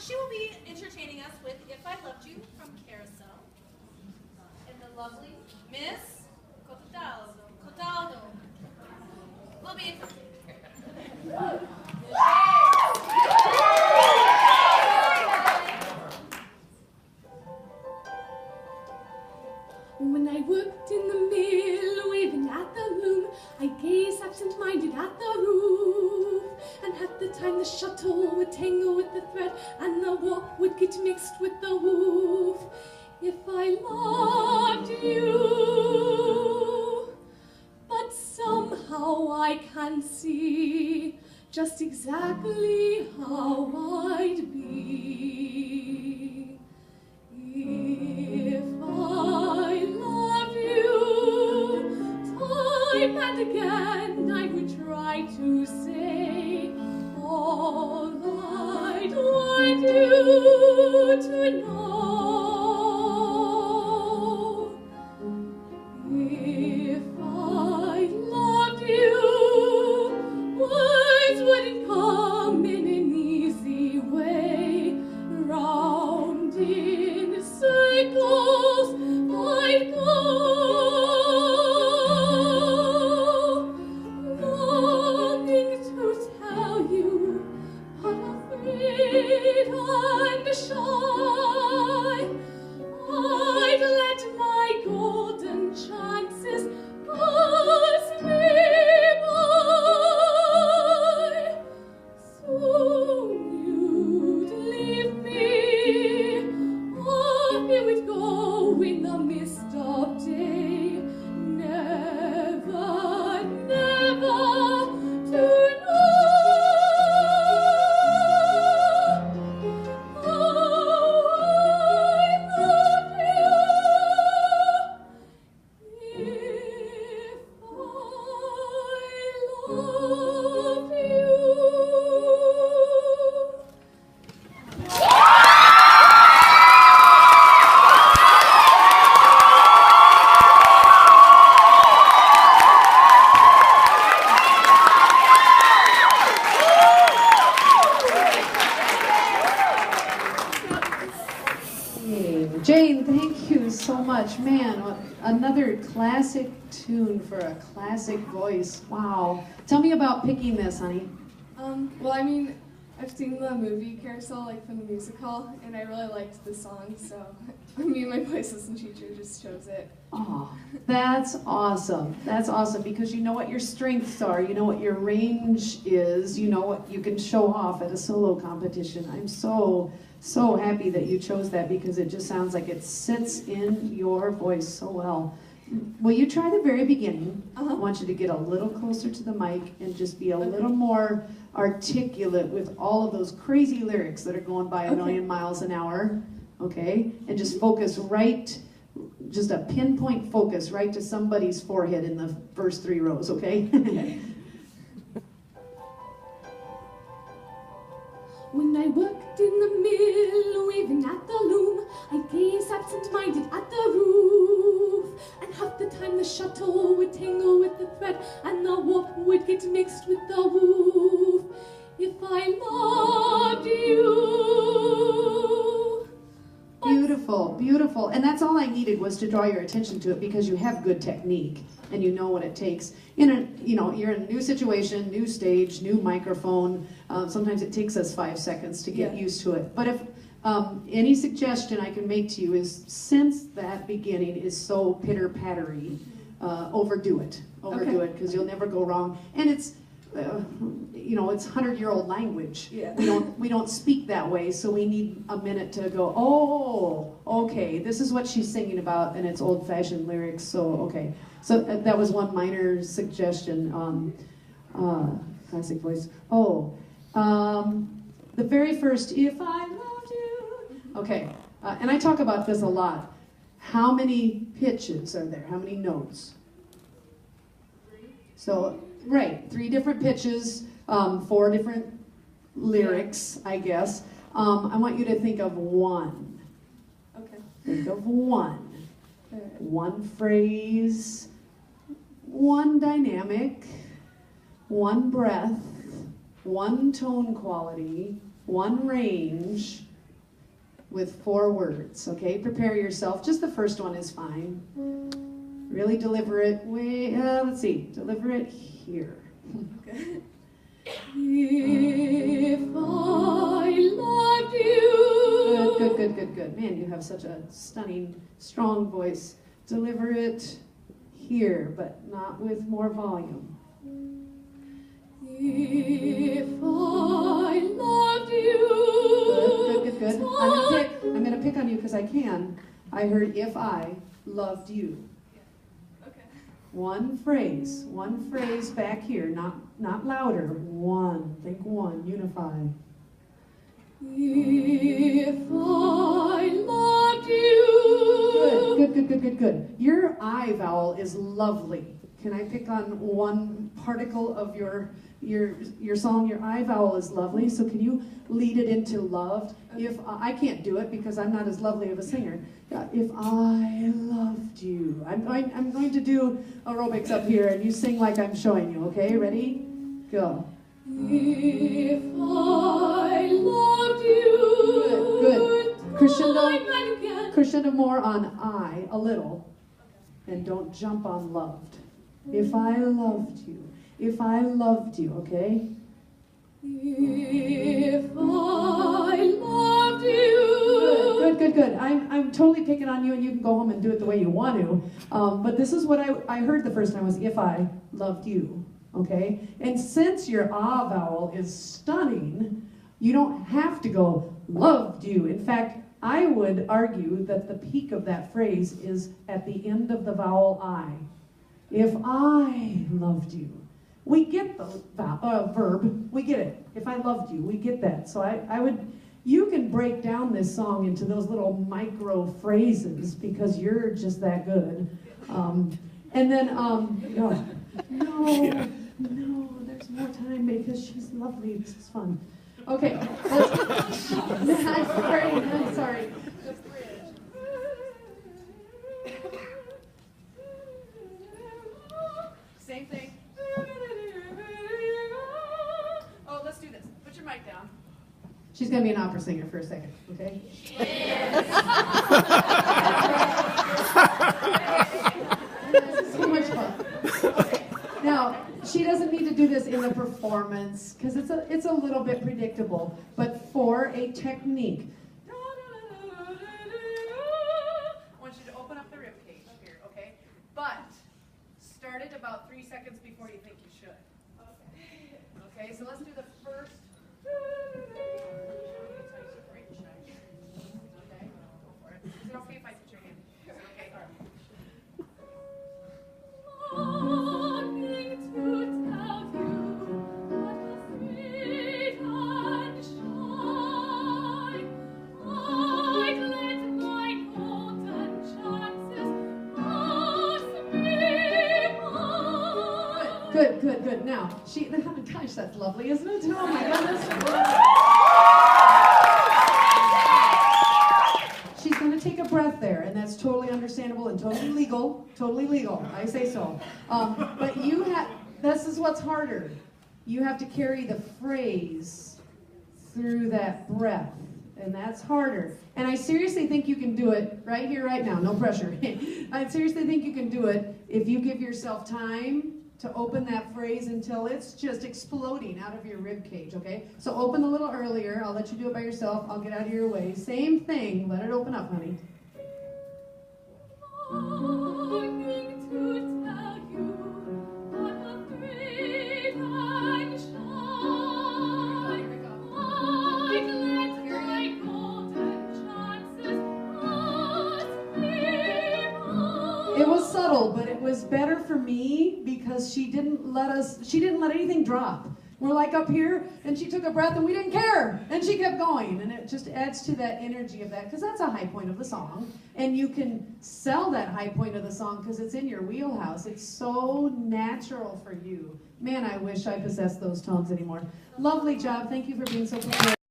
She will be entertaining us with If I Loved You from Carousel. And the lovely Miss Cataldo will be When I worked in the mill, waving at the loom, I gazed absent-minded at the roof. And at the time the shuttle would tangle with the thread, and the warp would get mixed with the woof. If I loved you, but somehow I can't see just exactly how I'd be. If I loved you, time and again I would try to say all I'd want you to know. If I loved you, words wouldn't come in an easy way. Round in circles I'd go, longing to tell you, but afraid and shy. I'd let my golden chances pass me by. Soon you'd leave me, off you would go in the mist of day, never, never to know how I love you. If I love you. Jane, thank you so much. Man, another classic tune for a classic voice. Wow. Tell me about picking this, honey. Well, I mean, I've seen the movie Carousel, like from the musical, and I really liked the song, so me and my voice lesson teacher just chose it. Oh, that's awesome. That's awesome because you know what your strengths are, you know what your range is, you know what you can show off at a solo competition. I'm so happy that you chose that because it just sounds like it sits in your voice so well. Will you try the very beginning? I want you to get a little closer to the mic and just be a little more articulate with all of those crazy lyrics that are going by a million miles an hour, okay? And just focus right, just a pinpoint focus right to somebody's forehead in the first 3 rows, okay? When I worked in the mill, weaving at the loom, I gazed absent-minded at the roof. And half the time the shuttle would tangle with the thread, and the warp would get mixed with the woof. If I loved you. Beautiful, beautiful. And that's all I needed was to draw your attention to it because you have good technique and you know what it takes. You're in a new situation, new stage, new microphone. Sometimes it takes us 5 seconds to get used to it. But if any suggestion I can make to you is, since that beginning is so pitter-pattery, overdo it. Overdo it because you'll never go wrong. And it's, it's 100-year-old language. Yeah. We don't speak that way, so we need a minute to go, oh, okay, this is what she's singing about, and it's old-fashioned lyrics, so okay. So that was one minor suggestion. Classic voice. The very first, if I loved you. Okay, and I talk about this a lot. How many pitches are there? How many notes? 3. So, right, 3 different pitches, 4 different lyrics, I guess. I want you to think of one. Okay. Think of one. Alright. One phrase, one dynamic, one breath, one tone quality, one range, with 4 words, okay? Prepare yourself. Just the first one is fine. Really deliver it let's see, deliver it here. Okay. If I loved you. Good. Man, you have such a stunning, strong voice. Deliver it here, but not with more volume. If I loved you. Good. I'm gonna pick on you because I can. I heard if I loved you. Okay. One phrase back here, not louder. One, think one, unify. If I loved you. Good. Your I vowel is lovely. Can I pick on one particle of your song? Your I vowel is lovely, so can you lead it into loved? If I can't do it because I'm not as lovely of a singer. If I loved you. I'm going to do aerobics up here, and you sing like I'm showing you, okay? Ready? Go. If I loved you. Good. Crescendo. Crescendo more on I, a little, and don't jump on loved. If I loved you. If I loved you, okay? If I loved you. Good. I'm totally picking on you, and you can go home and do it the way you want to. But this is what I heard the first time was if I loved you, okay? And since your ah vowel is stunning, you don't have to go loved you. In fact, I would argue that the peak of that phrase is at the end of the vowel I. If I loved you. We get the verb, we get it. If I loved you, we get that. So you can break down this song into those little micro phrases because you're just that good. And then, no, there's more time because she's lovely. This is fun. Okay, I'm sorry. Same thing. Oh, let's do this. Put your mic down. She's going to be an opera singer for a second, okay? This is so much fun. Okay. Now, she doesn't need to do this in a performance because it's a little bit predictable, but for a technique. I want you to open up the rib cage here, okay? But start it about 3 seconds before you think you should. Okay, so let's do the first. Okay, go for it. Is it okay if I put your hand? Okay, all right. Longing to tell you what a sweet and shy. I'd let my golden chances pass me by. Good. Now, gosh, that's lovely, isn't it? Oh my goodness. She's going to take a breath there, and that's totally understandable and totally legal. Totally legal. I say so. But this is what's harder. You have to carry the phrase through that breath, and that's harder. And I seriously think you can do it right here, right now. No pressure. I seriously think you can do it if you give yourself time to open that phrase until it's just exploding out of your rib cage, okay? So open a little earlier. I'll let you do it by yourself. I'll get out of your way. Same thing. Let it open up, honey. Longing to tell you what a sweet and shy. Here we go. I'd let my golden chances pass me by. It was subtle, but it was better for me because she didn't let anything drop. We're like up here, and she took a breath, and we didn't care, and she kept going, and it just adds to that energy of that, because that's a high point of the song, and you can sell that high point of the song because it's in your wheelhouse. It's so natural for you. Man, I wish I possessed those tones anymore. Lovely job. Thank you for being so prepared.